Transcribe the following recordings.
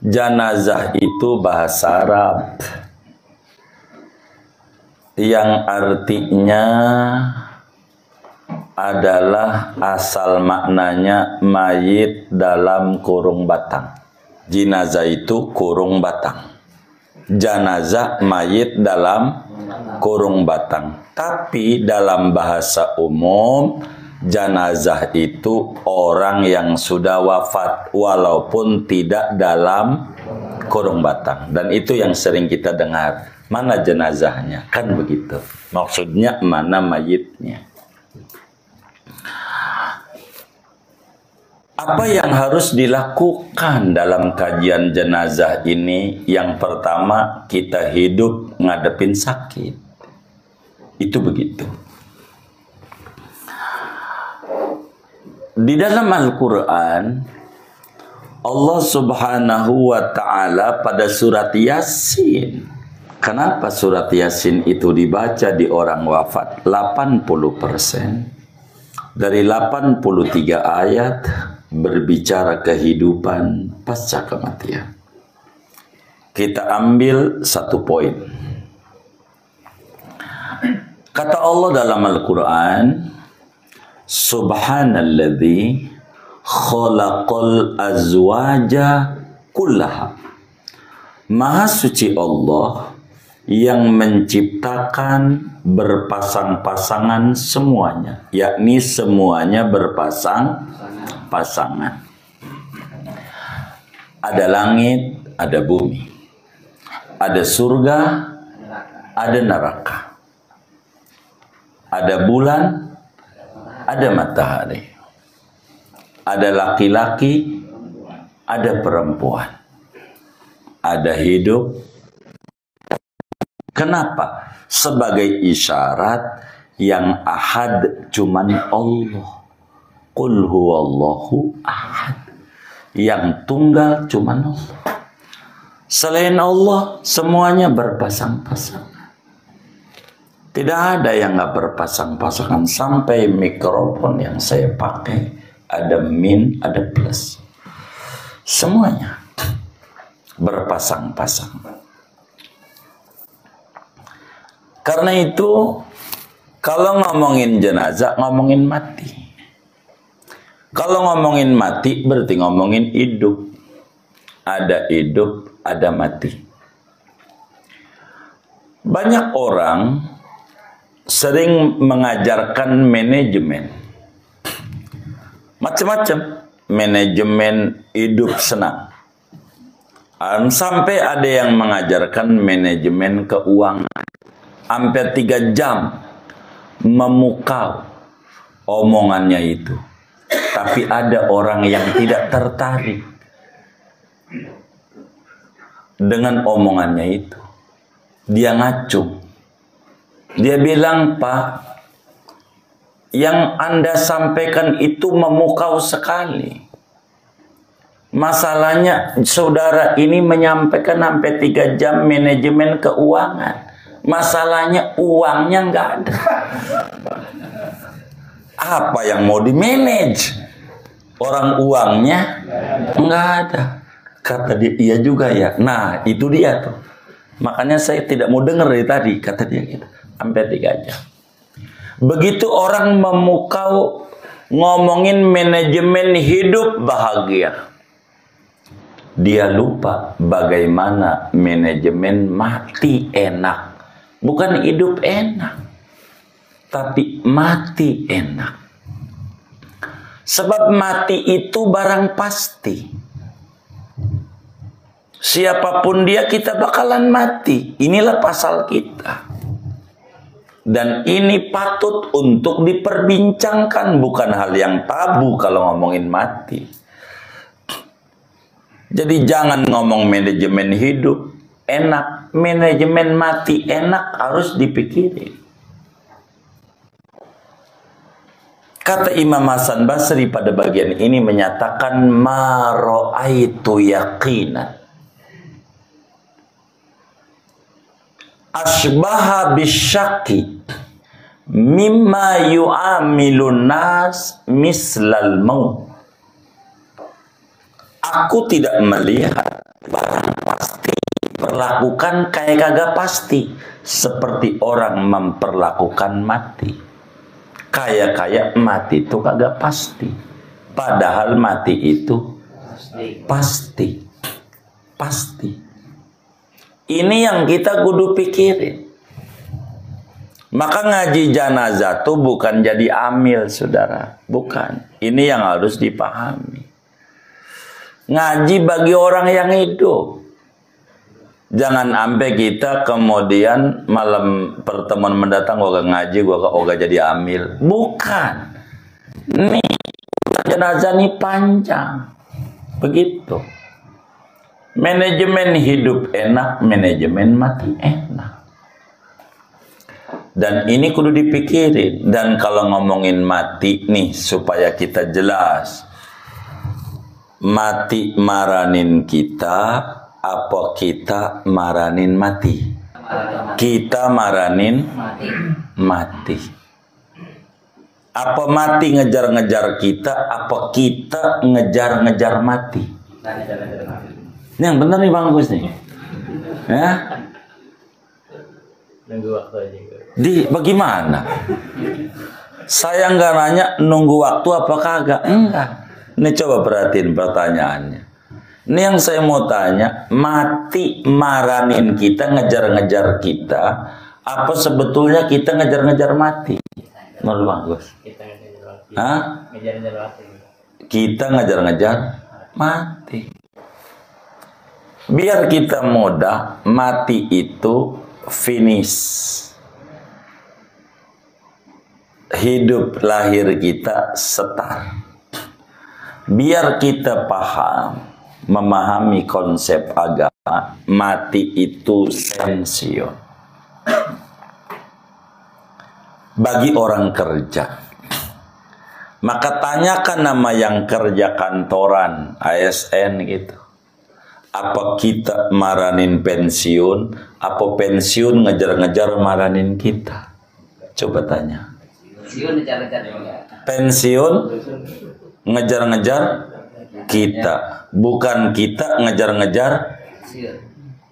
Janazah itu bahasa Arab yang artinya adalah asal maknanya mayit dalam kurung batang. Jenazah itu kurung batang. Janazah mayit dalam kurung batang. Tapi dalam bahasa umum, janazah itu orang yang sudah wafat walaupun tidak dalam kurung batang. Dan itu yang sering kita dengar. Mana jenazahnya? Kan begitu. Maksudnya mana mayitnya? Apa yang harus dilakukan dalam kajian jenazah ini? Yang pertama, kita hidup ngadepin sakit. Itu begitu. Di dalam Al-Quran, Allah Subhanahu wa Ta'ala pada surat Yasin. Kenapa surat Yasin itu dibaca di orang wafat? 80% dari 83 ayat berbicara kehidupan pasca kematian. Kita ambil satu poin. Kata Allah dalam Al-Quran, Subhanalladzi khalaqal azwaja kullaha. Maha suci Allah yang menciptakan berpasang-pasangan semuanya, yakni semuanya berpasang-pasangan. Ada langit, ada bumi, ada surga, ada neraka, ada bulan, ada matahari, ada laki-laki, ada perempuan, ada hidup. Kenapa? Sebagai isyarat yang ahad cuman Allah. Qul huwallahu ahad. Yang tunggal cuman Allah. Selain Allah, semuanya berpasang-pasangan. Tidak ada yang nggak berpasang-pasangan. Sampai mikrofon yang saya pakai ada min, ada plus. Semuanya berpasang-pasangan. Karena itu, kalau ngomongin jenazah, ngomongin mati. Kalau ngomongin mati, berarti ngomongin hidup. Ada hidup, ada mati. Banyak orang sering mengajarkan manajemen. Macam-macam. Manajemen hidup senang. Sampai ada yang mengajarkan manajemen keuangan. Hampir 3 jam memukau omongannya itu. Tapi ada orang yang tidak tertarik dengan omongannya itu. Dia ngacung. Dia bilang, Pak, yang Anda sampaikan itu memukau sekali. Masalahnya saudara ini menyampaikan sampai 3 jam manajemen keuangan. Masalahnya uangnya nggak ada. Apa yang mau di-manage? Orang uangnya nggak ada. Kata dia, iya juga ya. Nah, itu dia tuh. Makanya saya tidak mau dengar dari tadi, kata dia gitu. Sampai 3 jam. Begitu orang memukau ngomongin manajemen hidup bahagia. Dia lupa bagaimana manajemen mati enak. Bukan hidup enak, tapi mati enak. Sebab mati itu barang pasti. Siapapun dia, kita bakalan mati. Inilah pasal kita. Dan ini patut untuk diperbincangkan, bukan hal yang tabu kalau ngomongin mati. Jadi jangan ngomong manajemen hidup enak, manajemen mati enak, harus dipikirin. Kata Imam Hasan Basri pada bagian ini menyatakan, ma ra'aitu yaqinan asbaha bisyaki mimma yu'amilun nas mislal maut. Aku tidak melihat barang pasti. Perlakukan kayak kagak pasti. Seperti orang memperlakukan mati. Kayak mati itu kagak pasti. Padahal mati itu pasti. Pasti. Ini yang kita kudu pikirin. Maka ngaji janazah tuh bukan jadi amil, saudara. Bukan. Ini yang harus dipahami. Ngaji bagi orang yang hidup. Jangan sampai kita kemudian malam pertemuan mendatang gua ngaji, gua jadi amil. Bukan. Nih jenazah nih panjang. Begitu. Manajemen hidup enak, manajemen mati enak. Dan ini kudu dipikirin. Dan kalau ngomongin mati nih supaya kita jelas. Mati maranin kita, apa kita maranin mati? Kita maranin mati. Apa mati ngejar-ngejar kita? Apa kita ngejar-ngejar mati? Ini yang benar nih Bang Gus nih. Ya? Nunggu waktu aja. Bagaimana? Saya nggak nanya nunggu waktu apa kagak. Enggak. Ini coba perhatiin pertanyaannya. Ini yang saya mau tanya, mati maranin kita, ngejar-ngejar kita, apa sebetulnya kita ngejar-ngejar mati? Menurut Bang Gus? Kita ngejar-ngejar mati. Hah? Ngejar-ngejar mati. Kita ngejar-ngejar mati. Biar kita mudah, mati itu finish. Hidup lahir kita start. Biar kita paham, memahami konsep agama, mati itu pensiun. Bagi orang kerja. Maka tanyakan nama yang kerja kantoran, ASN gitu. Apa kita maranin pensiun, apa pensiun ngejar-ngejar maranin kita? Coba tanya. Pensiun ngejar-ngejar kita, bukan kita ngejar-ngejar.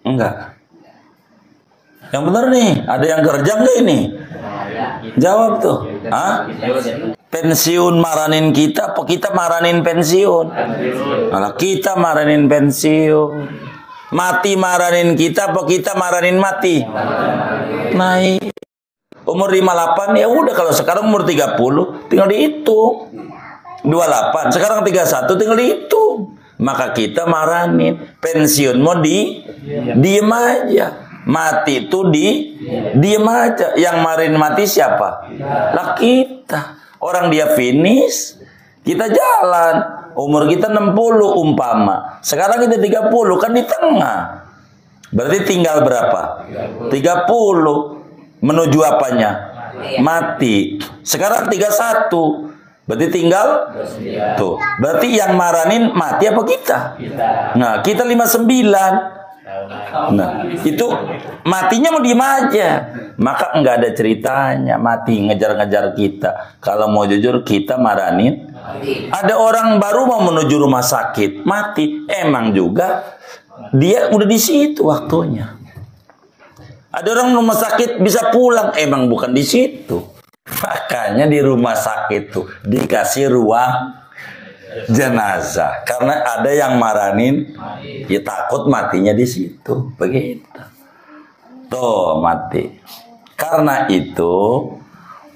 Enggak. Yang benar nih, ada yang kerja nggak ini? Jawab tuh. Hah? Pensiun maranin kita, apa kita maranin pensiun? Kalau kita maranin pensiun. Mati maranin kita, apa kita maranin mati? Naik. Umur 58, ya udah, kalau sekarang umur 30, tinggal dihitung. 28, sekarang 31, tinggal dihitung. Maka kita maranin. Pensiun mau diem aja. Mati itu diem aja. Yang maranin mati siapa? Lah kita. Orang dia finish, kita jalan. Umur kita 60 umpama. Sekarang kita 30, kan di tengah. Berarti tinggal berapa? 30. Menuju apanya? Mati. Sekarang 31. Berarti tinggal tuh. Berarti yang maranin mati apa kita? Nah, kita 59. Nah, itu matinya mau diem aja. Maka enggak ada ceritanya mati ngejar-ngejar kita. Kalau mau jujur, kita maranin. Ada orang baru mau menuju rumah sakit, mati. Emang juga dia udah di situ waktunya. Ada orang rumah sakit bisa pulang, emang bukan di situ. Makanya di rumah sakit tuh dikasih ruang jenazah, karena ada yang maranin, ya takut matinya di situ, begitu. Tuh mati. Karena itu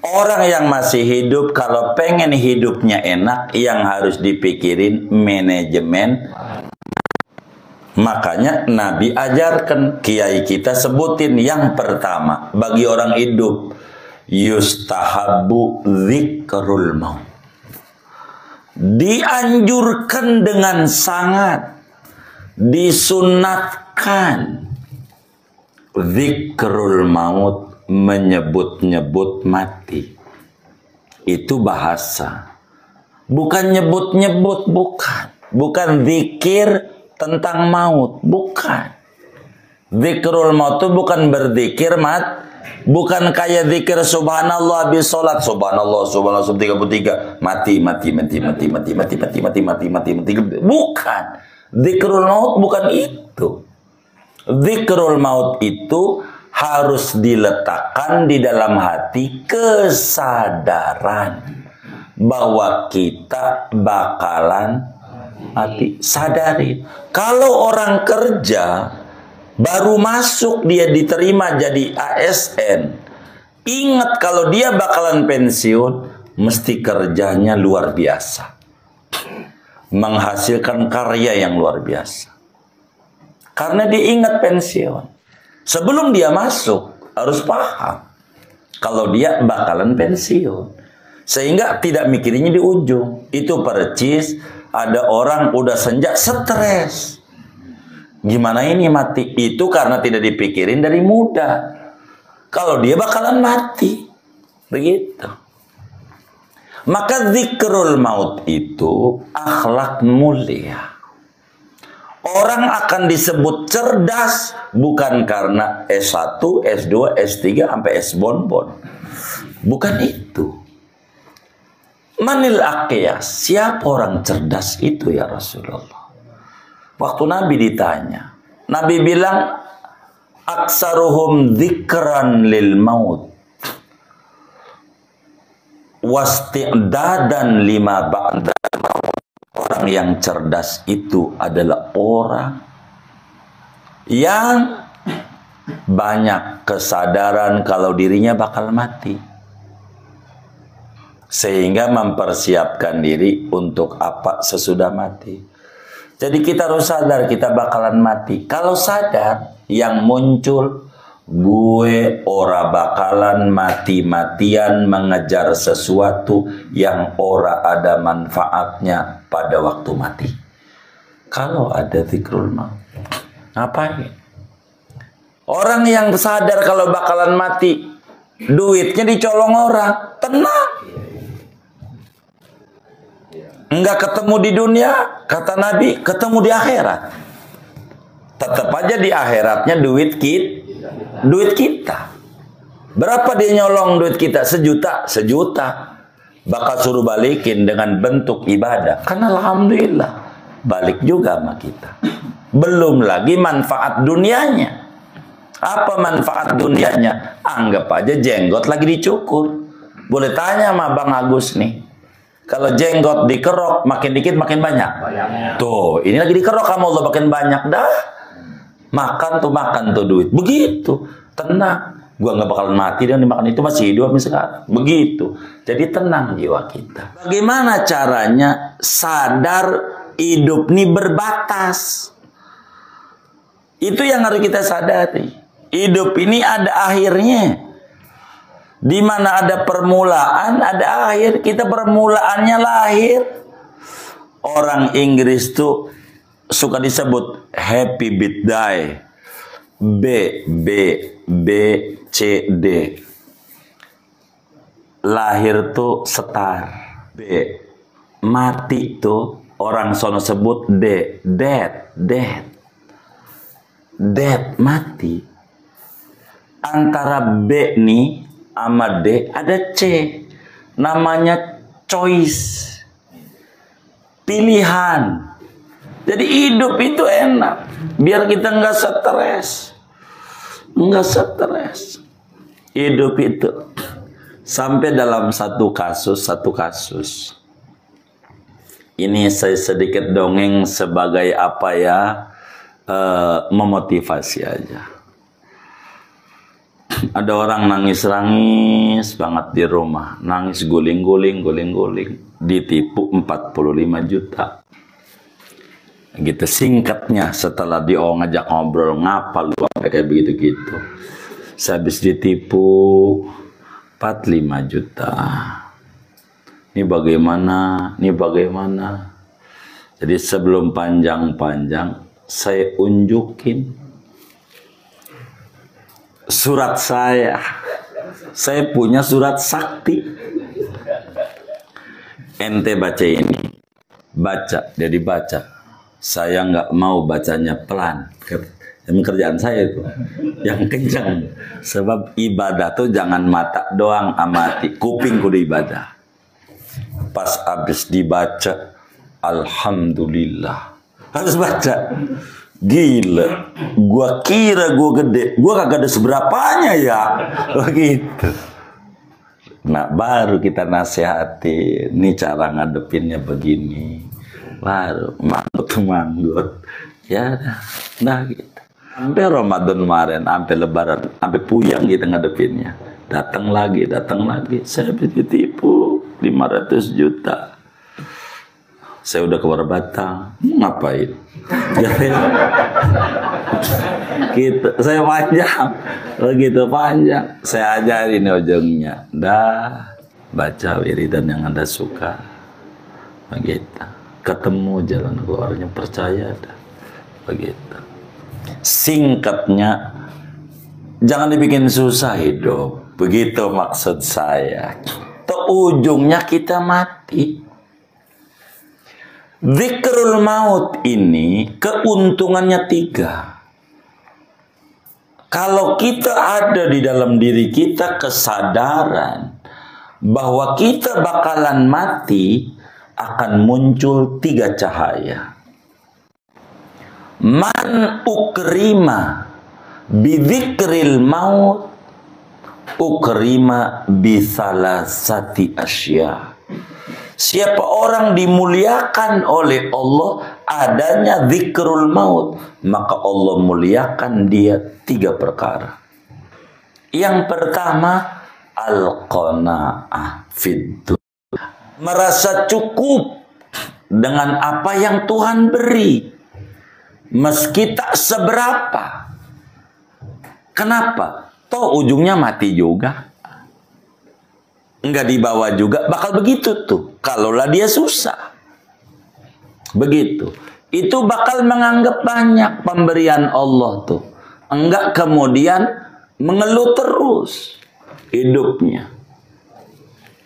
orang yang masih hidup kalau pengen hidupnya enak, yang harus dipikirin manajemen. Makanya Nabi ajarkan, kiai kita sebutin yang pertama bagi orang hidup, yustahabu dzikrul maut. Dianjurkan dengan sangat, disunatkan dzikrul maut, menyebut-nyebut mati. Itu bahasa. Bukan nyebut-nyebut, bukan. Bukan zikir tentang maut, bukan. Zikrul maut itu bukan berzikir bukan kayak zikir subhanallah habis sholat, subhanallah 33, mati. Bukan. Zikrul maut bukan itu. itu. Zikrul maut itu harus diletakkan di dalam hati kesadaran bahwa kita bakalan mati. Sadari. Kalau orang kerja baru masuk dia diterima jadi ASN, ingat kalau dia bakalan pensiun, mesti kerjanya luar biasa, menghasilkan karya yang luar biasa. Karena dia ingat pensiun. Sebelum dia masuk, harus paham kalau dia bakalan pensiun. Sehingga tidak mikirnya di ujung. Itu percis, ada orang udah senja stres. Gimana ini mati? Itu karena tidak dipikirin dari muda. Kalau dia bakalan mati. Begitu. Maka zikrul maut itu akhlak mulia. Orang akan disebut cerdas bukan karena S1, S2, S3 sampai S bonbon. Bukan itu. Manil aqiyas, siapa orang cerdas itu ya Rasulullah? Waktu Nabi ditanya, Nabi bilang aksaruhum dzikran lil maut wasti'dadan lima ba'da. Orang yang cerdas itu adalah orang yang banyak kesadaran kalau dirinya bakal mati, sehingga mempersiapkan diri untuk apa sesudah mati. Jadi kita harus sadar kita bakalan mati. Kalau sadar, yang muncul, gue ora bakalan mati-matian mengejar sesuatu yang ora ada manfaatnya pada waktu mati. Kalau ada zikrul maut, ngapain? Orang yang sadar kalau bakalan mati, duitnya dicolong orang, tenang. Enggak ketemu di dunia, kata Nabi, ketemu di akhirat. Tetap aja di akhiratnya duit kita. Berapa dia nyolong duit kita? 1 juta, 1 juta. Bakal suruh balikin dengan bentuk ibadah. Karena alhamdulillah balik juga sama kita. Belum lagi manfaat dunianya. Apa manfaat dunianya? Anggap aja jenggot lagi dicukur. Boleh tanya sama Bang Agus nih. Kalau jenggot dikerok makin dikit makin banyak. Tuh, ini lagi dikerok kamu Allah makin banyak dah. Makan tuh duit. Begitu. Tenang. Gua nggak bakalan mati dan dimakan itu masih hidup sekarang. Begitu. Jadi tenang jiwa kita. Bagaimana caranya sadar hidup ini berbatas? Itu yang harus kita sadari. Hidup ini ada akhirnya. Di mana ada permulaan, ada akhir. Kita permulaannya lahir. Orang Inggris tuh suka disebut happy birthday. B, C, D. Lahir tuh setar. B. Mati tuh orang sono sebut D. Dead, mati. Antara B nih sama D ada C. Namanya choice. Pilihan. Jadi hidup itu enak. Biar kita nggak stres. Hidup itu. Sampai dalam satu kasus. Ini saya sedikit dongeng sebagai apa ya, memotivasi aja. Ada orang nangis banget di rumah. Nangis guling-guling. Ditipu 45 juta. Gitu singkatnya, setelah dia ngajak ngobrol, ngapa lu kayak begitu-gitu. Sehabis ditipu 45 juta. Ini bagaimana? Jadi sebelum panjang-panjang, saya unjukin surat saya. Saya punya surat sakti. Ente baca ini. Baca, dia dibaca. Saya nggak mau bacanya pelan. Kerjaan saya itu yang kencang. Sebab ibadah tuh jangan mata doang amati, kuping kudu ibadah. Pas habis dibaca, alhamdulillah. Harus baca. Gila, gua kira gua gede, gua kagak ada seberapanya ya, begitu. Nah baru kita nasihati, ini cara ngadepinnya begini, baru manggut, ya, nah gitu. Sampai Ramadan kemarin, sampai Lebaran, sampai puyang kita ngadepinnya. Datang lagi, saya ditipu 500 juta. Saya udah keluar Batang, ngapain? Gitu, saya panjang, begitu panjang. Saya ajarin ujungnya, dah baca wiridan yang Anda suka, begitu. Ketemu jalan keluarnya, percaya dah, begitu. Singkatnya, jangan dibikin susah hidup, begitu maksud saya. Ujungnya kita mati. Zikrul maut ini keuntungannya 3. Kalau kita ada di dalam diri kita kesadaran bahwa kita bakalan mati, akan muncul 3 cahaya. Man ukrima bidzikril maut ukrima bisalasati asya. Siapa orang dimuliakan oleh Allah adanya zikrul maut, maka Allah muliakan dia 3 perkara. Yang pertama, al-qanaah fid dunya. Merasa cukup dengan apa yang Tuhan beri, meski tak seberapa. Kenapa? Toh ujungnya mati juga. Enggak dibawa juga, bakal begitu tuh. Kalaulah dia susah. Begitu. Itu bakal menganggap banyak pemberian Allah tuh. Enggak kemudian mengeluh terus hidupnya.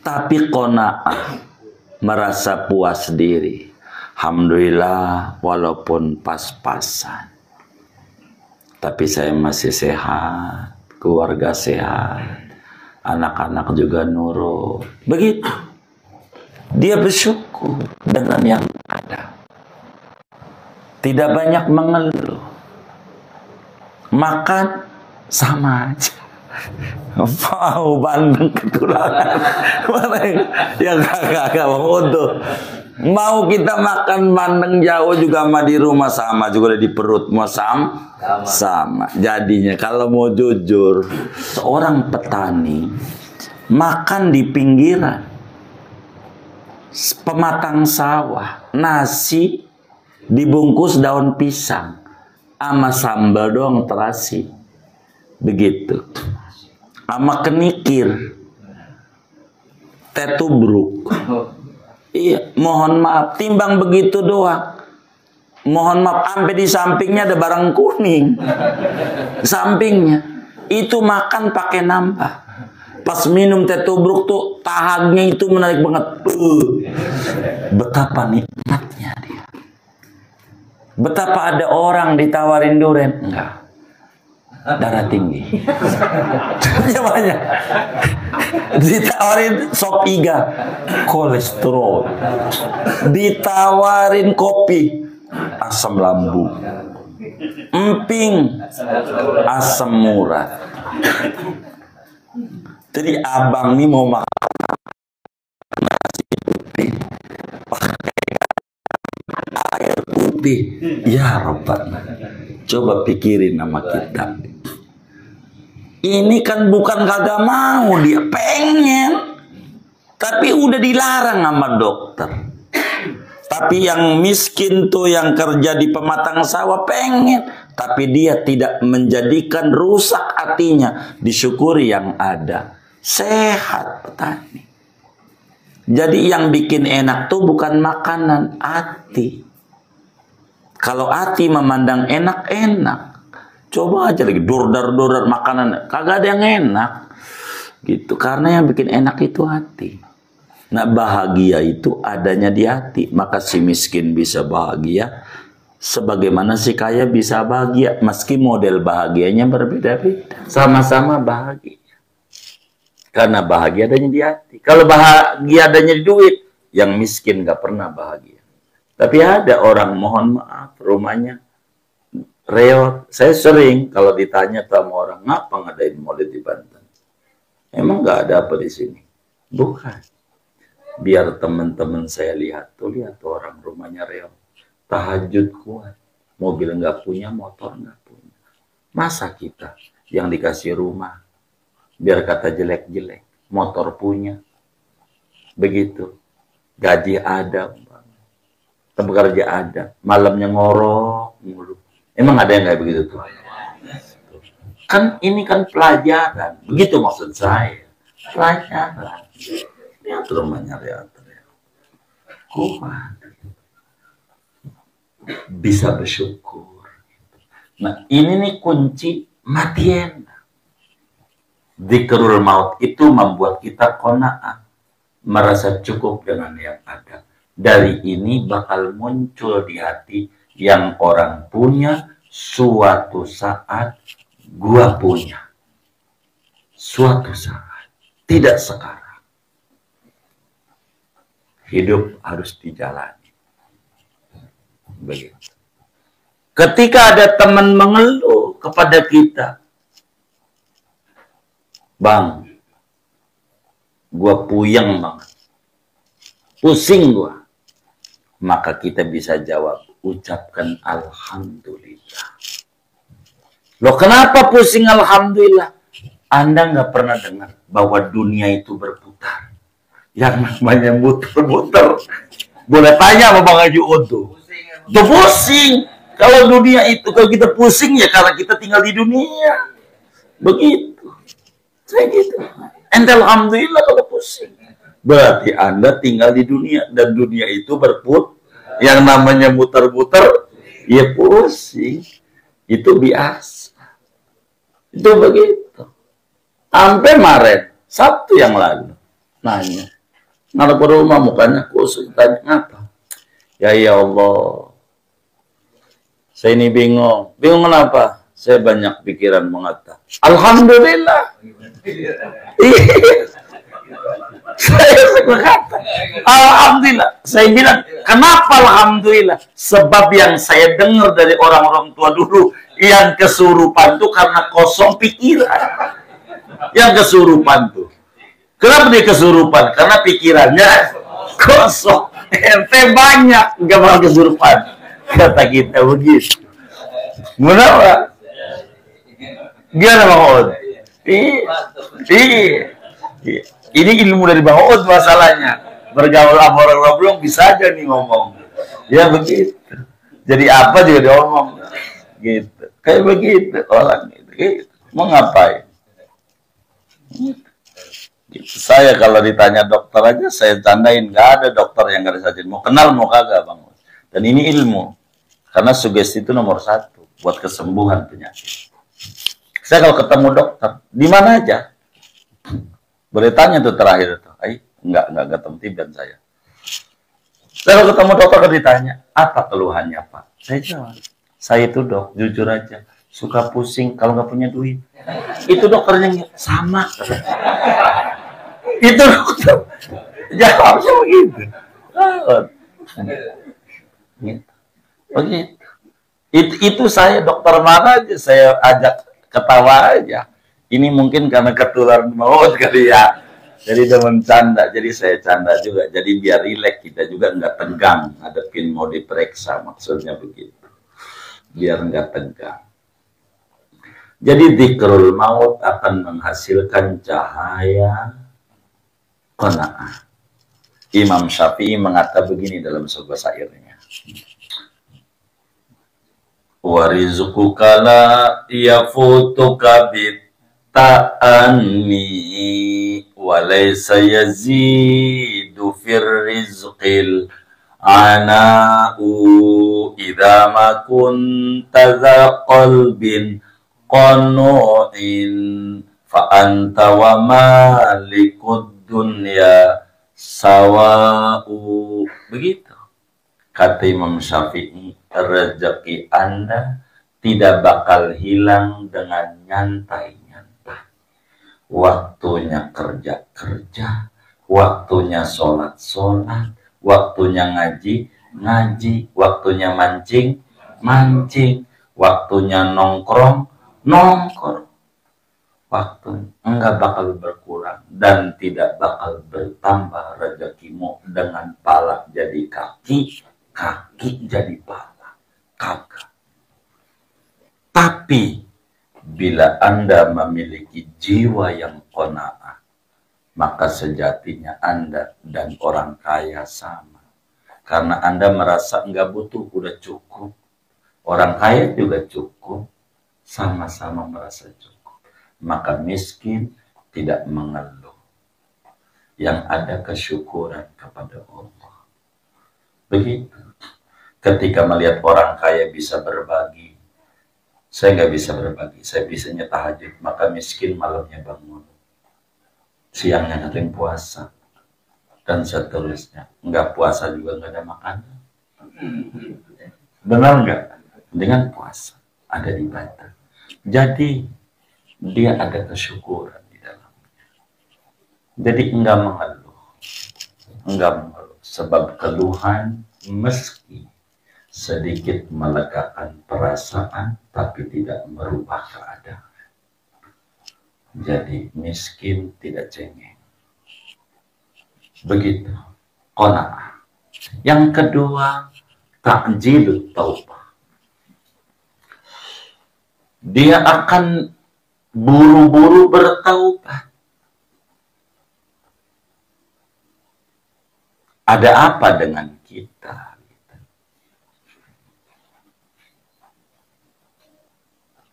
Tapi qanaah, merasa puas diri. Alhamdulillah, walaupun pas-pasan. Tapi saya masih sehat, keluarga sehat. Anak-anak juga nurut. Begitu. Dia bersyukur dengan yang ada. Tidak banyak mengeluh. Makan sama aja. Mau bandeng ketulangan. Mana yang kagak mau tuh. Mau kita makan bandeng jauh juga sama di rumah sama, juga di perut mau sama. Jadinya kalau mau jujur, seorang petani makan di pinggiran pematang sawah, nasi dibungkus daun pisang sama sambal doang terasi, begitu, sama kenikir, teh tubruk. Iya, mohon maaf, timbang begitu doang. Mohon maaf, sampai di sampingnya ada barang kuning. Sampingnya. Itu makan pakai nambah. Pas minum teh tubruk tuh, tahagnya itu menarik banget. Betapa nikmatnya dia. Betapa ada orang ditawarin durian. Enggak. Darah tinggi. Banyak. Ditawarin sop iga, kolesterol. Ditawarin kopi, asam lambung. Emping, asam urat. Jadi abang nih mau makan nasi putih, pakai air putih. Ya Rabbana, coba pikirin nama kita. Ini kan bukan kagak mau, dia pengen. Tapi udah dilarang sama dokter. Tapi yang miskin tuh yang kerja di pematang sawah pengen. Tapi dia tidak menjadikan rusak hatinya. Disyukuri yang ada. Sehat petani. Jadi yang bikin enak tuh bukan makanan, hati. Kalau hati memandang enak-enak. Coba aja lagi dordar makanan, kagak ada yang enak, gitu. Karena yang bikin enak itu hati. Nah bahagia itu adanya di hati. Maka si miskin bisa bahagia, sebagaimana si kaya bisa bahagia, meski model bahagianya berbeda-beda. Sama-sama bahagia. Karena bahagia adanya di hati. Kalau bahagia adanya di duit, yang miskin gak pernah bahagia. Tapi ada orang mohon maaf rumahnya reot. Saya sering kalau ditanya sama orang, ngapa ngadain maulid di Banten? Emang nggak ada apa di sini? Bukan. Biar teman-teman saya lihat tuh orang rumahnya reot. Tahajud kuat. Mobil nggak punya, motor nggak punya. Masa kita yang dikasih rumah, biar kata jelek-jelek, motor punya. Begitu. Gaji ada, pekerja ada, malamnya ngorok mulu. Emang ada yang kayak begitu tuh? Kan ini kan pelajaran. Begitu maksud saya. Pelajaran. Lihat rumahnya, lihat. Kuat. Bisa bersyukur. Nah, ini nih kunci mati enak. Dzikrul maut itu membuat kita qanaah, merasa cukup dengan yang ada. Dari ini bakal muncul di hati yang orang punya, suatu saat gua punya. Suatu saat, tidak sekarang. Hidup harus dijalani. Begitu. Ketika ada teman mengeluh kepada kita, Bang, gua puyeng banget, pusing gua. Maka kita bisa jawab, ucapkan Alhamdulillah. Loh kenapa pusing Alhamdulillah? Anda nggak pernah dengar bahwa dunia itu berputar. Yang namanya muter-muter. Boleh tanya sama Bang Haji Odo. Tuh pusing. Kalau dunia itu, kalau kita pusing ya karena kita tinggal di dunia. Begitu. Saya gitu. Ente Alhamdulillah kalau pusing. Berarti Anda tinggal di dunia. Dan dunia itu berputar. Yang namanya muter-muter, ya pusing. Itu biasa. Itu begitu. Sampai Maret, Sabtu yang lalu, nanya. Ngarep ke rumah mukanya kusut. Tanya, ngapa? Ya Allah. Saya ini bingung. Bingung kenapa? Saya banyak pikiran mengata. Alhamdulillah. Saya berkata, Alhamdulillah. Saya bilang, kenapa Alhamdulillah? Sebab yang saya dengar dari orang-orang tua dulu, yang kesurupan tuh karena kosong pikiran. Yang kesurupan tuh. Kenapa dia kesurupan? Karena pikirannya kosong. Ente banyak, gak bakal kesurupan. Kata kita begitu. Kenapa? Gimana Bang Oud? Ini ilmu dari Bang Oud masalahnya. Bergaul sama orang belum bisa aja nih ngomong. Ya begitu. Jadi apa juga dia ngomong. Gitu. Kayak begitu orang gitu. Mau ngapain? Gitu. Saya kalau ditanya dokter aja saya tandain. Nggak ada dokter yang nggak disajiin. Mau kenal mau kagak Bang Oud. Dan ini ilmu. Karena sugesti itu nomor 1 buat kesembuhan penyakit. Saya kalau ketemu dokter, di mana aja? Boleh tanya tuh terakhir tuh. Enggak ketemu tiban saya. Saya kalau ketemu dokter kan ditanya, apa keluhannya Pak? Saya jawab, saya itu dok, jujur aja, suka pusing kalau nggak punya duit. Itu dokternya sama. Itu dokter. Jawabnya begitu. Begitu. Itu saya dokter mana aja saya ajak ketawa aja. Ini mungkin karena ketularan maut kali ya. Jadi teman canda, jadi saya canda juga. Jadi biar rileks kita juga nggak tegang hadapin mau diperiksa, maksudnya begitu. Biar nggak tegang. Jadi dzikrul maut akan menghasilkan cahaya qanaah. Imam Syafi'i mengatakan begini dalam sebuah syairnya. Wa rizquka la yafutuka bitta'anni wa laysa yazidu fir rizqil ana'u idza ma kunta dza qalbin qanu'in fa anta wa malikud dunya sawa'u. Begitu kata Imam Syafi'i, rezeki Anda tidak bakal hilang dengan nyantai-nyantai. Waktunya kerja-kerja, waktunya sholat-sholat, waktunya ngaji-ngaji, waktunya mancing-mancing, waktunya nongkrong, nongkrong. Waktu enggak bakal berkurang dan tidak bakal bertambah rezekimu dengan pala jadi kaki, kaki jadi pala. Kagak. Tapi bila Anda memiliki jiwa yang qanaah, maka sejatinya Anda dan orang kaya sama. Karena Anda merasa enggak butuh, udah cukup. Orang kaya juga cukup, sama-sama merasa cukup. Maka miskin tidak mengeluh. Yang ada kesyukuran kepada Allah. Begitu. Ketika melihat orang kaya bisa berbagi, saya nggak bisa berbagi, saya bisanya tahajud, maka miskin malamnya bangun. Siangnya ngadain puasa. Dan seterusnya. Nggak puasa juga nggak ada makanan. Benar nggak? Dengan puasa. Ada ibadah. Jadi, dia ada kesyukuran di dalamnya. Jadi enggak mengeluh. Enggak mengeluh. Sebab keluhan meski sedikit melegakan perasaan, tapi tidak merubah keadaan. Jadi miskin tidak cengeng. Begitu. Qanaah. Yang kedua, ta'jilut taubah. Dia akan buru-buru bertaubat. Ada apa dengan kita?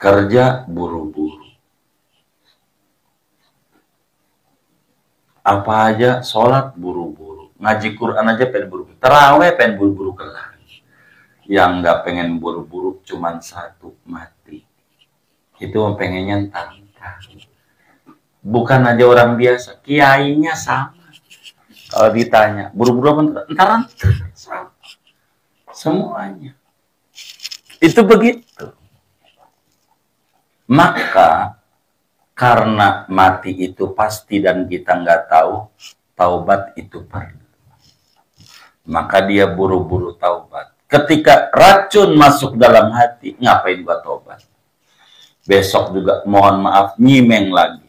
Kerja buru-buru. Apa aja, sholat buru-buru. Ngaji Quran aja pengen buru-buru. Terawih pengen buru-buru kelar. Yang nggak pengen buru-buru cuman satu, mati. Itu pengennya entar. Bukan aja orang biasa, kiainya sama. Kalau ditanya, buru-buru apa? Entar. Semuanya. Itu begitu. Maka, karena mati itu pasti dan kita nggak tahu, taubat itu perlu. Maka dia buru-buru taubat. Ketika racun masuk dalam hati, ngapain gua taubat? Besok juga mohon maaf nyimeng lagi.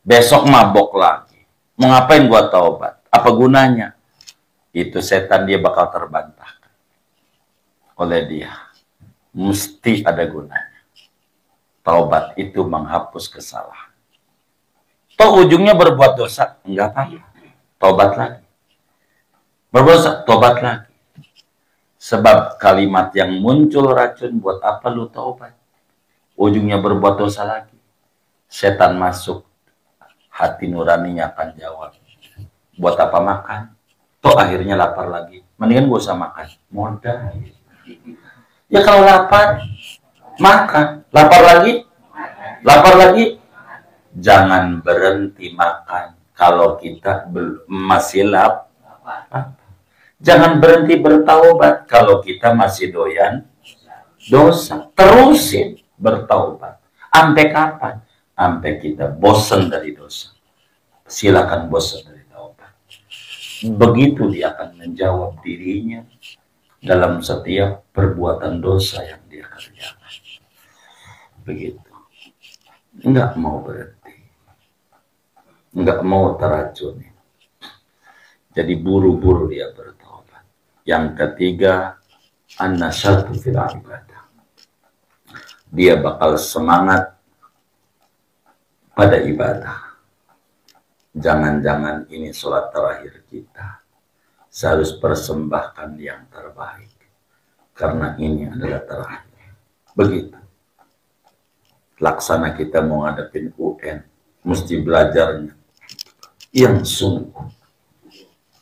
Besok mabok lagi. Mau ngapain gua taubat? Apa gunanya? Itu setan dia bakal terbantahkan oleh dia. Mesti ada gunanya. Taubat itu menghapus kesalahan. Toh ujungnya berbuat dosa, enggak apa-apa. Taubat lagi. Berbuat dosa, taubat lagi. Sebab kalimat yang muncul racun, buat apa lu taubat? Ujungnya berbuat dosa lagi. Setan masuk, hati nuraninya akan jawab. Buat apa makan? Toh akhirnya lapar lagi. Mendingan gak usah makan. Modal. Ya kalau lapar, makan. Lapar lagi? Lapar lagi? Jangan berhenti makan. Kalau kita masih lapar. Jangan berhenti bertaubat. Kalau kita masih doyan dosa. Terusin bertaubat. Sampai kapan? Sampai kita bosan dari dosa. Silakan bosan dari taubat. Begitu dia akan menjawab dirinya dalam setiap perbuatan dosa yang dia kerjakan. Begitu. Enggak mau berhenti. Enggak mau teracuni. Jadi buru-buru dia bertaubat. Yang ketiga, an-nasyatu fil ibadah. Dia bakal semangat pada ibadah. Jangan-jangan ini sholat terakhir kita. Saya harus persembahkan yang terbaik. Karena ini adalah terakhir. Begitu. Laksana kita mau ngadepin UN. Mesti belajarnya yang sungguh.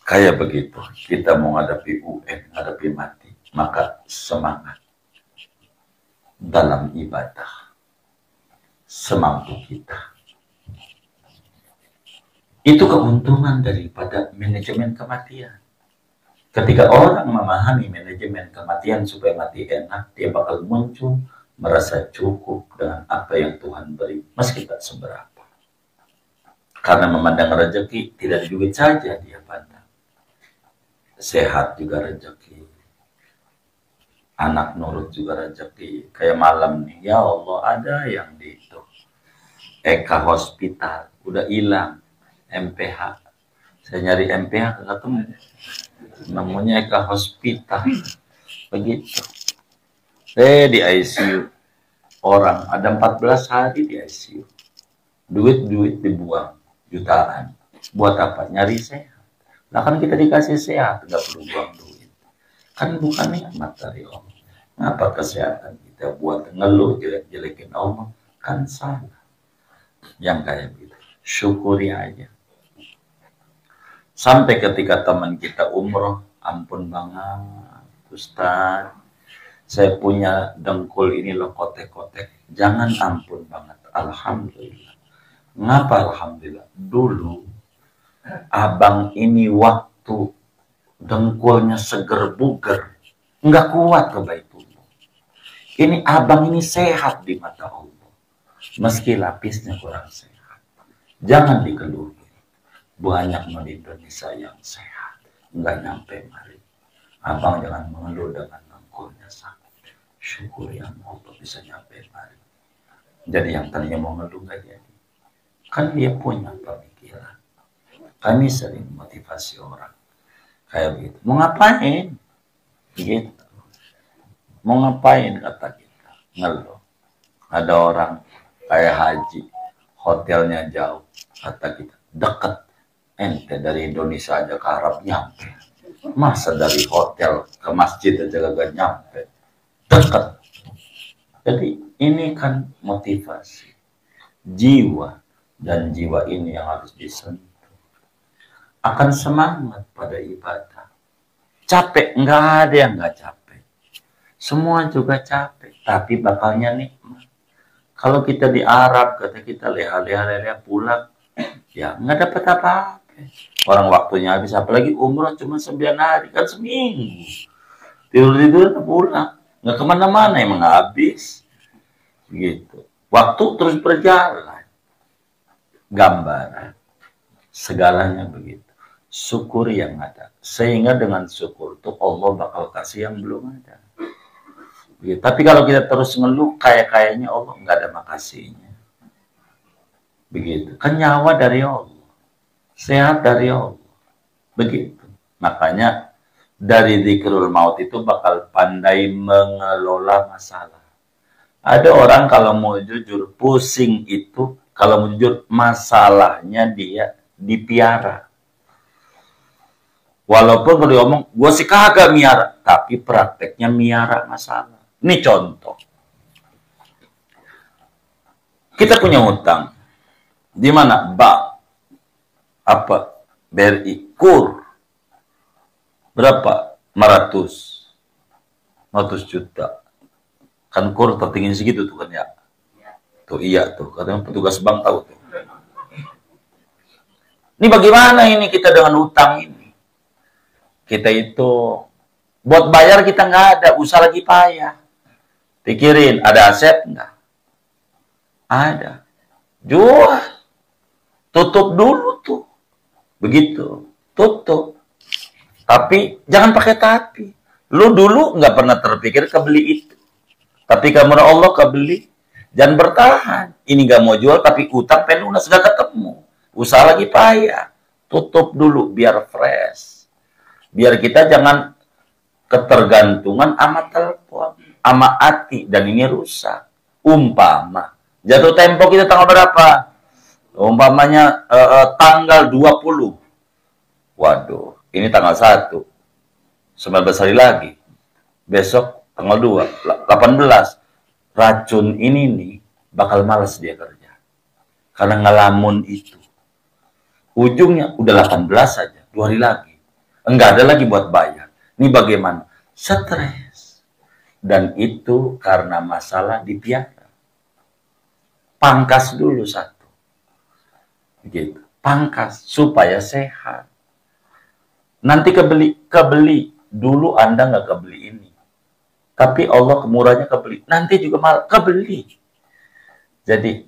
Kayak begitu. Kita mau ngadapi UN, ngadapi mati. Maka semangat. Dalam ibadah. Semampu kita. Itu keuntungan daripada manajemen kematian. Ketika orang memahami manajemen kematian supaya mati enak, dia bakal muncul merasa cukup dengan apa yang Tuhan beri, meski tak seberapa. Karena memandang rezeki tidak duit saja dia pandang. Sehat juga rezeki. Anak nurut juga rezeki. Kayak malam nih, ya Allah ada yang di itu Eka Hospital udah hilang MPH. Saya nyari MPH nggak ketemu. Namanya Eka Hospital. Begitu. Di ICU. Orang ada 14 hari di ICU. Duit dibuang jutaan. Buat apa? Nyari sehat. Nah kan kita dikasih sehat, nggak perlu buang duit. Kan bukan nikmat dari Allah. Kenapa kesehatan kita buat ngeluh jelek-jelekin Allah? Kan salah. Yang kayak gitu. Syukuri aja. Sampai ketika teman kita umroh, ampun banget, Ustaz, saya punya dengkul ini loh kotek-kotek. Jangan ampun banget. Alhamdulillah. Ngapa alhamdulillah? Dulu abang ini waktu dengkulnya seger buger, nggak kuat ke Baitullah. Ini abang ini sehat di mata Allah. Meski lapisnya kurang sehat. Jangan dikeluhi. Banyak di Indonesia yang sehat. Nggak nyampe mari. Abang jangan mengeluh dengan dengkulnya sakit. Syukur yang Allah bisa nyampe mari. Jadi yang tadinya mau ngeluh nggak jadi. Kan dia punya pemikiran. Kami sering motivasi orang. Kayak begitu. Mau ngapain? Gitu. Mau ngapain kata kita? Ngeluh. Ada orang kayak haji. Hotelnya jauh. Kata kita. Dekat. Ente dari Indonesia aja ke Arab nyampe. Masa dari hotel ke masjid aja gak nyampe. Dekat. Jadi ini kan motivasi. Jiwa. Dan jiwa ini yang harus disentuh. Akan semangat pada ibadah. Capek, nggak ada yang nggak capek. Semua juga capek, tapi bakalnya nikmat. Kalau kita di Arab, kata kita leha-leha pulang, ya nggak dapat apa-apa. Orang waktunya habis, apalagi umroh cuma 9 hari, kan seminggu. Tidur-tidur pulang, nggak kemana-mana, emang nggak habis. Gitu. Waktu terus berjalan. Gambaran. Segalanya begitu. Syukuri yang ada. Sehingga dengan syukur itu Allah bakal kasih yang belum ada. Begitu. Tapi kalau kita terus ngeluh, kayaknya Allah nggak ada makasihnya. Begitu. Kan nyawa dari Allah. Sehat dari Allah. Begitu. Makanya dari dzikrul maut itu bakal pandai mengelola masalah. Ada orang kalau mau jujur, pusing itu, kalau mau jujur, masalahnya dia dipiara. Walaupun kalau diomong, gue sih kagak miara. Tapi prakteknya miara masalah. Ini contoh. Kita punya hutang. Di mana? Bank. Apa? BRI. KUR. Berapa? 500 juta. Kan KUR tertinggi segitu tuh kan ya. Tuh iya tuh. Katanya petugas bank tahu tuh. Ini bagaimana ini kita dengan hutang ini? Kita itu buat bayar kita nggak ada, usaha lagi payah. Pikirin, ada aset nggak? Ada. Jual. Tutup dulu tuh. Begitu. Tutup. Tapi jangan pakai tapi. Lu dulu nggak pernah terpikir kebeli itu. Tapi kamu Allah kebeli. Jangan bertahan. Ini nggak mau jual tapi utang pelunas sudah ketemu. Usaha lagi payah. Tutup dulu biar fresh. Biar kita jangan ketergantungan sama telepon, sama hati, dan ini rusak. Umpama jatuh tempo kita tanggal berapa? Umpamanya tanggal 20. Waduh, ini tanggal 1. 19 hari lagi. Besok tanggal 2, 18. Racun ini nih bakal males dia kerja. Karena ngelamun itu. Ujungnya udah 18 saja, 2 hari lagi. Enggak ada lagi buat bayar. Ini bagaimana? Stres. Dan itu karena masalah dipiara. Pangkas dulu satu. Gitu. Pangkas supaya sehat. Nanti kebeli. Dulu Anda nggak kebeli ini. Tapi Allah kemurahnya kebeli. Nanti juga malah kebeli. Jadi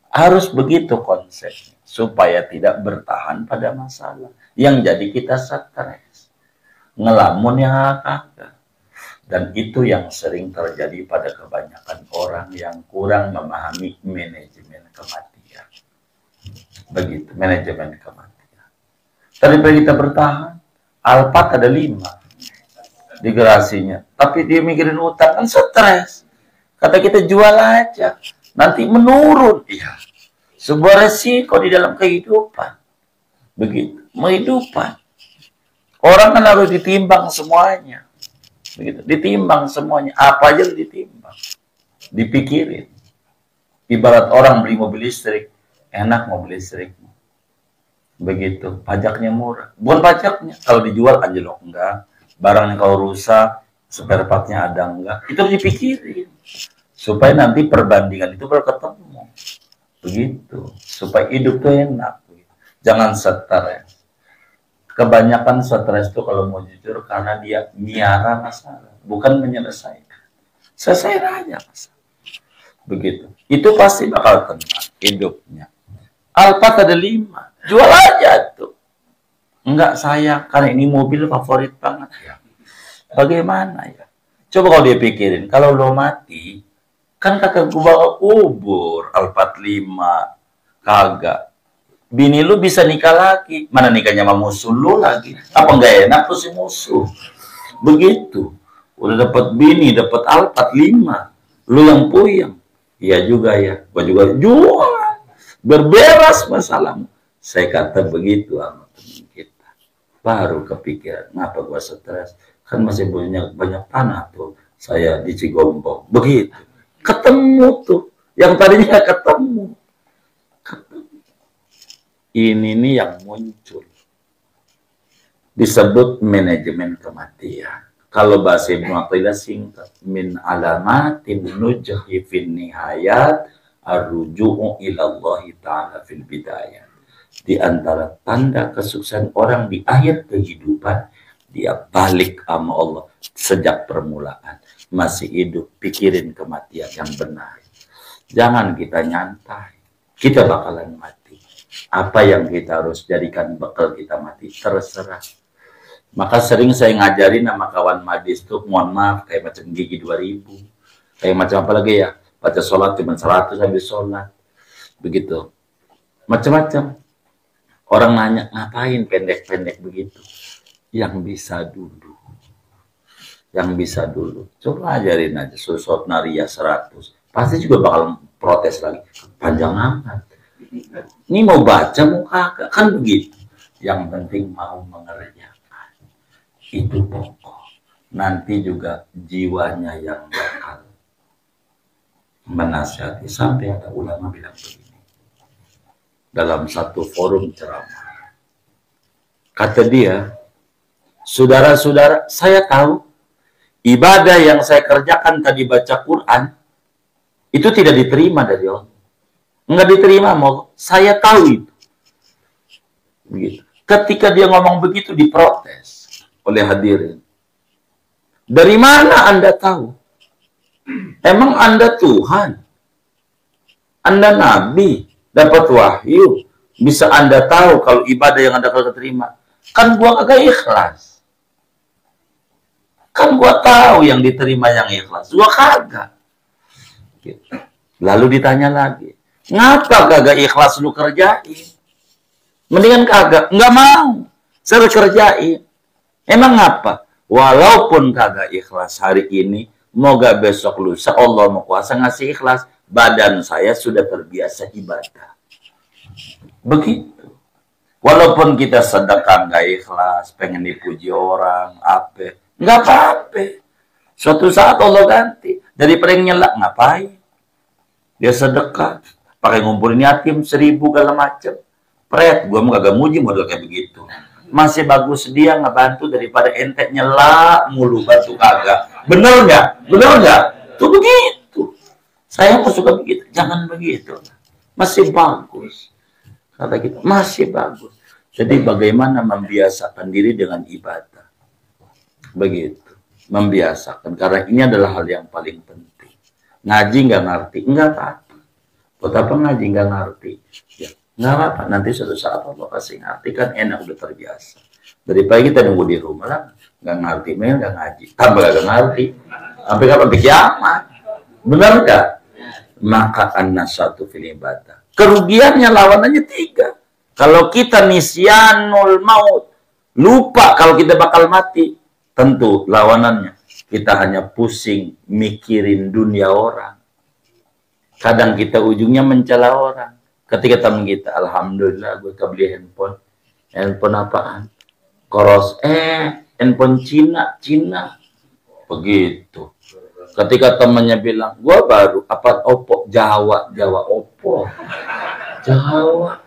harus begitu konsepnya. Supaya tidak bertahan pada masalah. Yang jadi kita stres. Ngelamun yang kagak. Dan itu yang sering terjadi pada kebanyakan orang yang kurang memahami manajemen kematian. Begitu, manajemen kematian. Daripada kita bertahan, Alphard ada 5 di garasinya. Tapi dia mikirin utang, kan stres. Kata kita jual aja, nanti menurun. Iya, sebuah resiko di dalam kehidupan. Begitu, kehidupan. Orang kan harus ditimbang semuanya. Begitu, ditimbang semuanya. Apa aja ditimbang. Dipikirin. Ibarat orang beli mobil listrik, enak mobil listrik. Begitu, pajaknya murah. Bukan pajaknya, kalau dijual anjlok enggak. Barangnya kalau rusak, spare partnya ada enggak. Itu dipikirin. Supaya nanti perbandingan itu berketemu. Begitu. Supaya hidup itu enak. Jangan stres. Kebanyakan stres itu kalau mau jujur karena dia miara masalah, bukan menyelesaikan. Selesai aja masalah. Begitu. Itu pasti bakal tenang hidupnya. Alphard ada 5. Jual aja tuh. Enggak sayang, karena ini mobil favorit banget. Ya. Bagaimana ya? Coba kalau dia pikirin, kalau lo mati, kan kakak gua kubur, Alphard 5, kagak. Bini lu bisa nikah lagi. Mana nikahnya sama musuh lu lagi? Apa nggak enak tuh si musuh? Begitu. Udah dapat bini, dapat Alphard 5. Lu yang puyeng. Iya juga ya. Gua juga jual. Berberes masalahmu. Saya kata begitu sama teman kita. Baru kepikiran. Kenapa gua stres? Kan masih banyak tanah tuh. Saya di Cigombong. Begitu. Ketemu tuh. Yang tadinya ketemu. Ini nih yang muncul. Disebut manajemen kematian. Kalau bahasa Ibnu Athaillah singkat. Min alamatin nujhi fin nihayat arruju'u ilallahi ta'ala fil bidayah. Di antara tanda kesuksesan orang di akhir kehidupan, dia balik sama Allah sejak permulaan. Masih hidup, pikirin kematian yang benar. Jangan kita nyantai. Kita bakalan mati. Apa yang kita harus jadikan bekal kita mati, terserah. Maka sering saya ngajarin sama kawan madis tuh, mohon maaf, kayak macam gigi 2000. Kayak macam apa lagi ya, baca sholat cuma 100 habis sholat. Begitu. Macam-macam. Orang nanya, ngapain pendek-pendek begitu? Yang bisa dulu. Yang bisa dulu. Coba ajarin aja, sholat naria 100. Pasti juga bakal protes lagi. Panjang amat. Ini mau baca, mau kagak. Kan begitu. Yang penting mau mengerjakan. Itu pokok. Nanti juga jiwanya yang bakal menasihati. Sampai ada ulama bilang begini. Dalam satu forum ceramah. Kata dia, saudara-saudara, saya tahu ibadah yang saya kerjakan tadi baca Quran, itu tidak diterima dari Allah. Enggak diterima, mau saya tahu itu. Begitu. Ketika dia ngomong begitu diprotes oleh hadirin. Dari mana Anda tahu? Emang Anda Tuhan? Anda Nabi? Dapat wahyu? Bisa Anda tahu kalau ibadah yang Anda kagak terima? Kan gua kagak ikhlas. Kan gua tahu yang diterima yang ikhlas. Gua kagak. Gitu. Lalu ditanya lagi. Ngapa kagak ikhlas lu kerjain? Mendingan kagak. Nggak mau. Saya kerjain. Emang ngapa? Walaupun kagak ikhlas hari ini, moga besok lusa Allah mau kuasa ngasih ikhlas. Badan saya sudah terbiasa ibadah. Begitu. Walaupun kita sedekah nggak ikhlas, pengen dipuji orang, apa? Nggak apa-apa. Suatu saat Allah ganti. Daripada yang nyelak, ngapain? Dia sedekah. Pakai ngumpulin yatim 1000 segala macem. Pret, gua mau kagak muji model kayak begitu. Masih bagus dia ngebantu daripada ente nyelak mulu bantu kagak. Bener nggak? Bener nggak? Tuh begitu. Saya mau suka begitu. Jangan begitu. Masih bagus. Kata kita, masih bagus. Jadi bagaimana membiasakan diri dengan ibadah. Begitu. Membiasakan. Karena ini adalah hal yang paling penting. Ngaji nggak ngerti. Nggak apa-apa. Buat apa ngaji nggak ngerti? Ya, nggak apa-apa. Nanti suatu saat Allah kasih ngerti kan enak udah terbiasa. Daripada kita nunggu di rumah lah. nggak ngerti, nggak ngaji, tambah nggak ngerti, sampai kapan kiamat, benar nggak? Maka an-nasatu fil ibadah. Kerugiannya lawanannya 3. Kalau kita nisyanul maut, lupa kalau kita bakal mati, tentu lawanannya kita hanya pusing mikirin dunia orang. Kadang kita ujungnya mencela orang. Ketika teman kita, alhamdulillah gue beli handphone. Handphone apaan? Koros, handphone Cina. Begitu. Ketika temannya bilang, gue baru apa Oppo, Jawa Oppo. Jawa.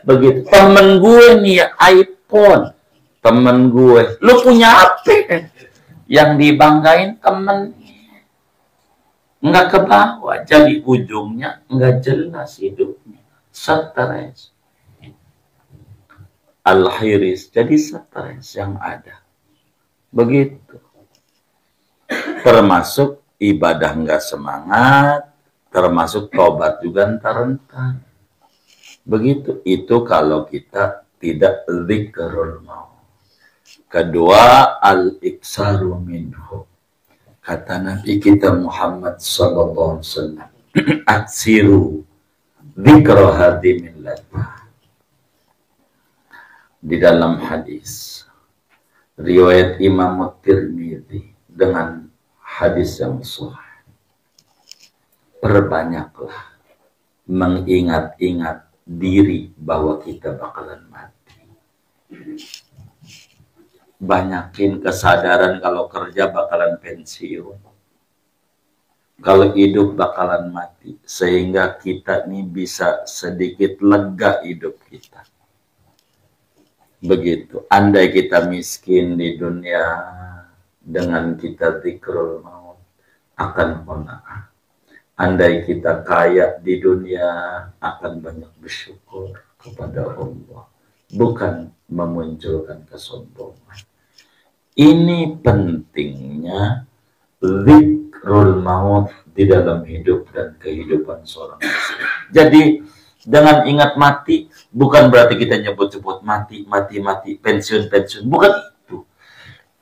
Begitu. Temen gue nih ya iPhone. Temen gue, lu punya apa? Yang dibanggain temen. Nggak ke bawah, jadi ujungnya nggak jelas hidupnya, stres, al-hiris, jadi stres yang ada, begitu. Termasuk ibadah nggak semangat, termasuk tobat juga entar-entar, begitu. Itu kalau kita tidak dzikrul maut. Kedua, al-iksaru minhu. Kata Nabi kita Muhammad sallallahu alaihi wasallam, aksiru dzikra hadimin ladha. Di dalam hadis riwayat Imam Tirmidzi dengan hadis yang sahih, perbanyaklah mengingat-ingat diri bahwa kita bakalan mati. Banyakin kesadaran kalau kerja bakalan pensiun, kalau hidup bakalan mati, sehingga kita nih bisa sedikit lega hidup kita. Begitu. Andai kita miskin di dunia, dengan kita dzikrul maut akan qanaah. Andai kita kaya di dunia, akan banyak bersyukur kepada Allah, bukan memunculkan kesombongan. Ini pentingnya dzikrul maut di dalam hidup dan kehidupan seorang muslim. Jadi dengan ingat mati bukan berarti kita nyebut-nyebut mati, pensiun, bukan itu.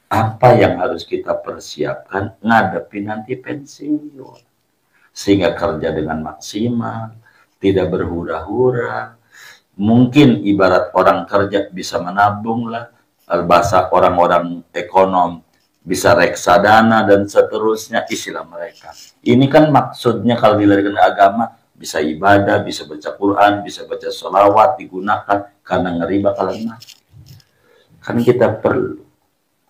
Apa yang harus kita persiapkan ngadepi nanti pensiun, sehingga kerja dengan maksimal, tidak berhura-hura. Mungkin ibarat orang kerja bisa menabung lah, bahasa orang-orang ekonom bisa reksadana dan seterusnya, istilah mereka. Ini kan maksudnya kalau dilarikan agama, bisa ibadah, bisa baca Quran, bisa baca sholawat, digunakan karena ngeri bakalan mati. Kan kita perlu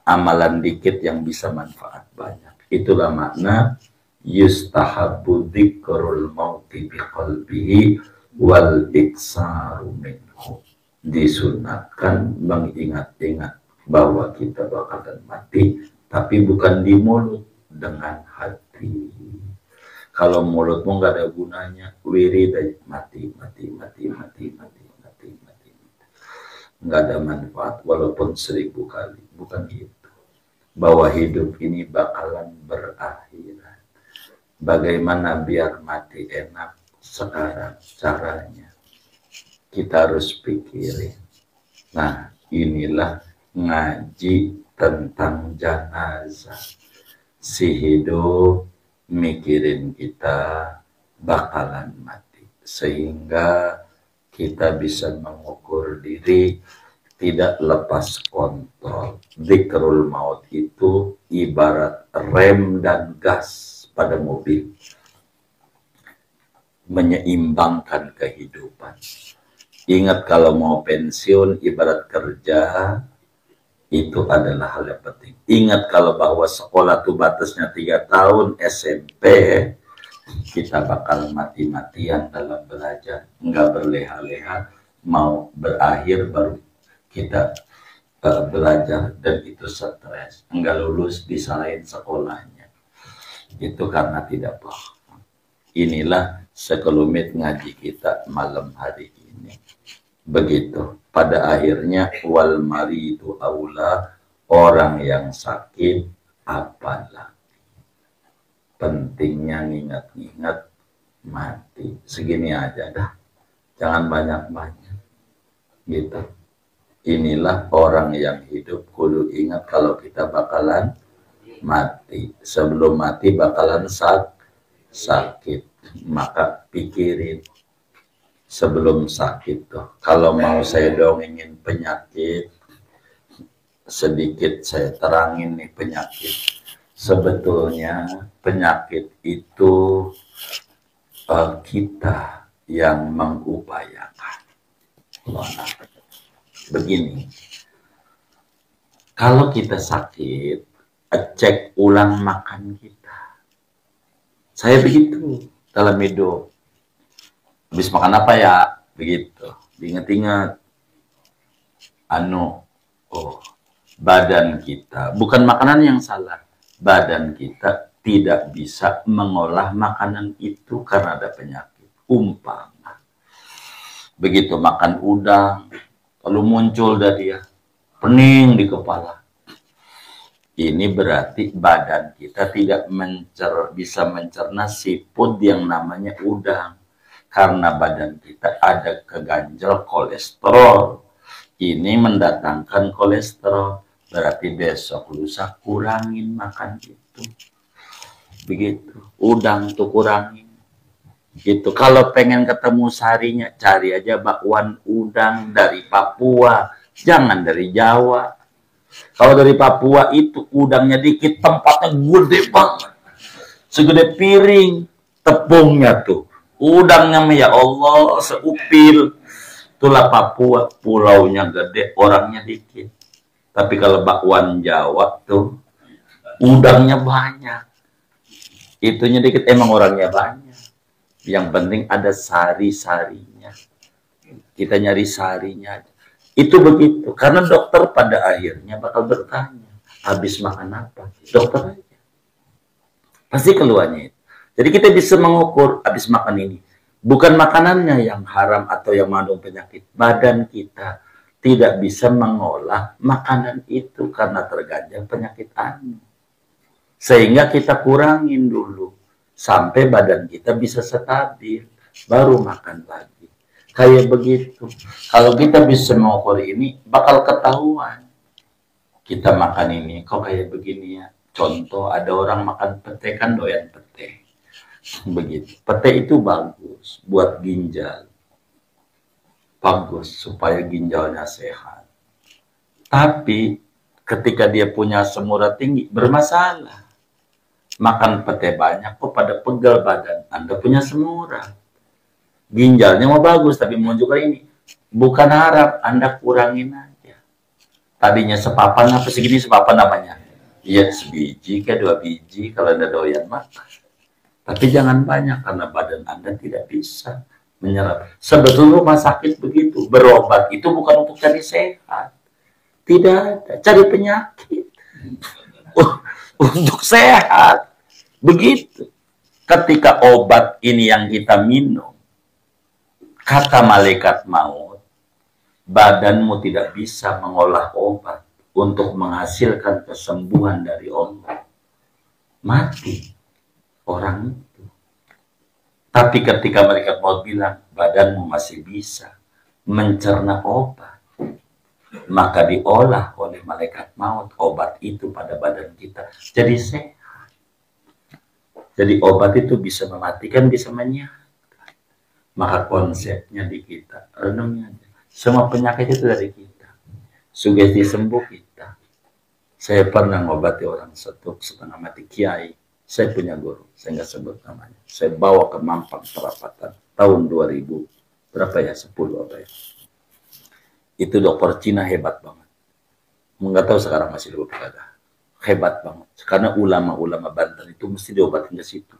amalan dikit yang bisa manfaat banyak. Itulah makna yustahabbu dzikrul mauti biqalbihi wal iksaru minhu. Disunatkan mengingat-ingat bahwa kita bakalan mati, tapi bukan di mulut, dengan hati. Kalau mulutmu nggak ada gunanya, wirid mati, nggak ada manfaat walaupun 1000 kali. Bukan itu. Bahwa hidup ini bakalan berakhirat. Bagaimana biar mati enak sekarang caranya? Kita harus pikirin. Nah, inilah ngaji tentang jenazah. Si hidup mikirin kita bakalan mati. Sehingga kita bisa mengukur diri, tidak lepas kontrol. Dzikrul maut itu ibarat rem dan gas pada mobil. Menyeimbangkan kehidupan. Ingat kalau mau pensiun ibarat kerja, itu adalah hal yang penting. Ingat kalau bahwa sekolah itu batasnya 3 tahun, SMP, kita bakal mati-matian dalam belajar. Enggak berleha-leha, mau berakhir baru kita belajar, dan itu stres. Enggak lulus disalahin sekolahnya. Itu karena tidak paham. Inilah sekelumit ngaji kita malam hari ini. Begitu. Pada akhirnya wal maridu aula, orang yang sakit apalagi. Pentingnya ngingat-ngingat mati. Segini aja dah. Jangan banyak-banyak. Gitu. inilah orang yang hidup kudu ingat kalau kita bakalan mati. Sebelum mati bakalan sakit. Maka pikirin sebelum sakit tuh. Kalau mau saya dongengin penyakit, sedikit saya terangin nih penyakit. Sebetulnya penyakit itu kita yang mengupayakan. Begini, kalau kita sakit, cek ulang makan kita. Saya begitu dalam hidup. Habis makan apa ya? Begitu. Ingat-ingat. Badan kita. Bukan makanan yang salah. Badan kita tidak bisa mengolah makanan itu karena ada penyakit. Umpama. Begitu makan udang, lalu muncul dari dia pening di kepala. Ini berarti badan kita tidak bisa mencerna siput yang namanya udang. Karena badan kita ada keganjel kolesterol. Ini mendatangkan kolesterol. Berarti besok lusa kurangin makan itu. Begitu. Udang tuh kurangin. Gitu. Kalau pengen ketemu sarinya, cari aja bakwan udang dari Papua. Jangan dari Jawa. Kalau dari Papua itu udangnya dikit, tempatnya gede banget. Segede piring tepungnya tuh. Udangnya ya Allah seupil. Itulah Papua, pulaunya gede, orangnya dikit. Tapi kalau bakwan Jawa tuh udangnya banyak. Itunya dikit, emang orangnya banyak. Yang penting ada sari-sarinya. Kita nyari sarinya. Itu begitu. Karena dokter pada akhirnya bakal bertanya, habis makan apa? Dokter aja. Pasti keluarnya itu. Jadi kita bisa mengukur habis makan ini. Bukan makanannya yang haram atau yang mengandung penyakit. Badan kita tidak bisa mengolah makanan itu karena terganjal penyakit anu. Sehingga kita kurangin dulu. Sampai badan kita bisa stabil. Baru makan lagi. Kayak begitu. Kalau kita bisa mengukur ini, bakal ketahuan. Kita makan ini, kok kayak begini ya. Contoh, ada orang makan pete, kan doyan pete. Begitu. Pete itu bagus buat ginjal. Bagus supaya ginjalnya sehat. Tapi ketika dia punya asam urat tinggi, bermasalah. Makan pete banyak, kok pada pegal badan. Anda punya asam urat. Ginjalnya mau bagus, tapi mau juga ini. Bukan harap, Anda kurangin aja. Tadinya sepapan, apa segini sepapan namanya? Iya, sebiji, kayak 2 biji, kalau Anda doyan makan. Tapi jangan banyak, karena badan Anda tidak bisa menyerap. Sebetulnya rumah sakit begitu. Berobat itu bukan untuk cari sehat. Tidak ada. Cari penyakit. Untuk sehat. Begitu. Ketika obat ini yang kita minum, kata malaikat maut, badanmu tidak bisa mengolah obat untuk menghasilkan kesembuhan dari Allah. Mati orang itu. Tapi ketika malaikat maut bilang, badanmu masih bisa mencerna obat, maka diolah oleh malaikat maut obat itu pada badan kita. Jadi sehat. Jadi obat itu bisa mematikan, bisa menyehatkan. Maka konsepnya di kita, renungnya aja. Semua penyakit itu dari kita. Sugesti sembuh kita. Saya pernah ngobati orang stroke setengah mati, kiai. Saya punya guru, saya nggak sebut namanya. Saya bawa ke Mampang Perapatan tahun 2000. Berapa ya? 10 apa ya? Itu dokter Cina hebat banget. Nggak tahu sekarang masih ada. Hebat banget. Karena ulama-ulama Banten itu mesti diobatin ke situ.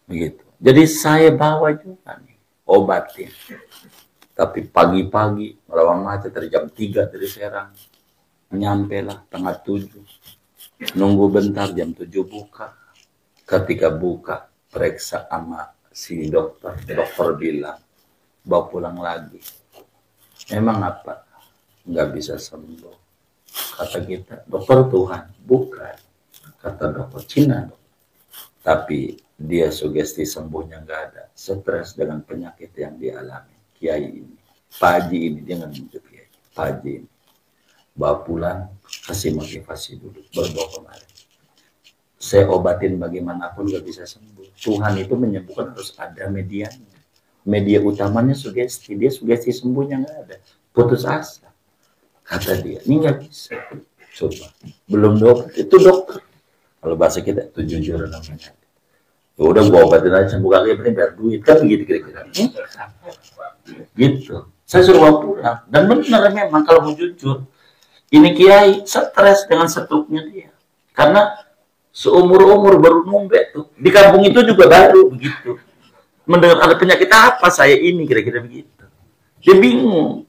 Begitu. Jadi saya bawa juga nih obatnya. Tapi pagi-pagi melawan macet dari jam 3 dari Serang. Nyampe lah tengah 7. Nunggu bentar jam 7 buka. Ketika buka periksa sama si dokter. Dokter bilang bawa pulang lagi. Emang apa? Nggak bisa sembuh. Kata kita, dokter Tuhan. Bukan. Kata dokter Cina. Tapi dia sugesti sembuhnya nggak ada. Stres dengan penyakit yang dialami. Kiai ini. Pak Haji ini, dia nggak nunjuk ya. Pak Haji ini bawa pulang, kasih motivasi dulu, berdoa kemarin. Saya obatin bagaimanapun gak bisa sembuh. Tuhan itu menyembuhkan harus ada medianya. Media utamanya sugesti, dia sugesti sembuhnya nggak ada, putus asa. Kata dia, ini nggak bisa. Coba, belum dokter, itu dokter. Kalau bahasa kita itu jujur namanya. Ya udah gua obatin aja sembuh kali, penting biar duit kan begitu kira-kira. Gitu. Saya suruh bawa pulang. Dan benar memang kalau mau jujur, ini kiai stres dengan stroke-nya dia. Karena seumur-umur baru numbek tuh. Di kampung itu juga baru begitu. Mendengar ada penyakit apa saya ini, kira-kira begitu. Dia bingung.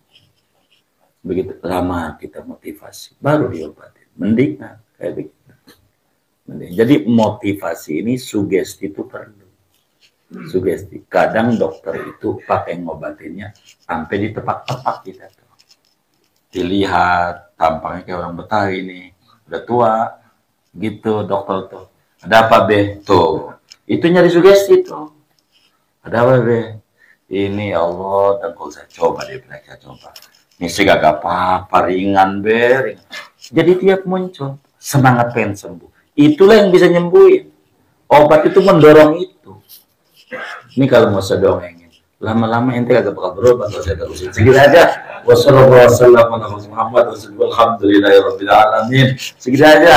Begitu lama kita motivasi, baru diobatin. Mending kayak begitu. Mending. Jadi motivasi ini sugesti itu perlu. Sugesti. Kadang dokter itu pakai ngobatinnya sampai di tepak-tepak kita tuh. Dilihat tampangnya kayak orang Betawi ini, udah tua, gitu dokter tuh. Ada apa be? Tuh, itu nyari sugesti tuh. Ada apa be? Ini ya Allah, dan kalau saya coba dia bilang saya coba. Ini sih gak apa-apa, ringan be. Jadi tiap muncul semangat pengen sembuh. Itulah yang bisa nyembuhin. Obat itu mendorong itu. Ini kalau mau sedongengin, lama-lama ente kagak bakal berubah kalau saya terusin. Segitu aja. Wassalamualaikum warahmatullahi wabarakatuh. Segitu aja.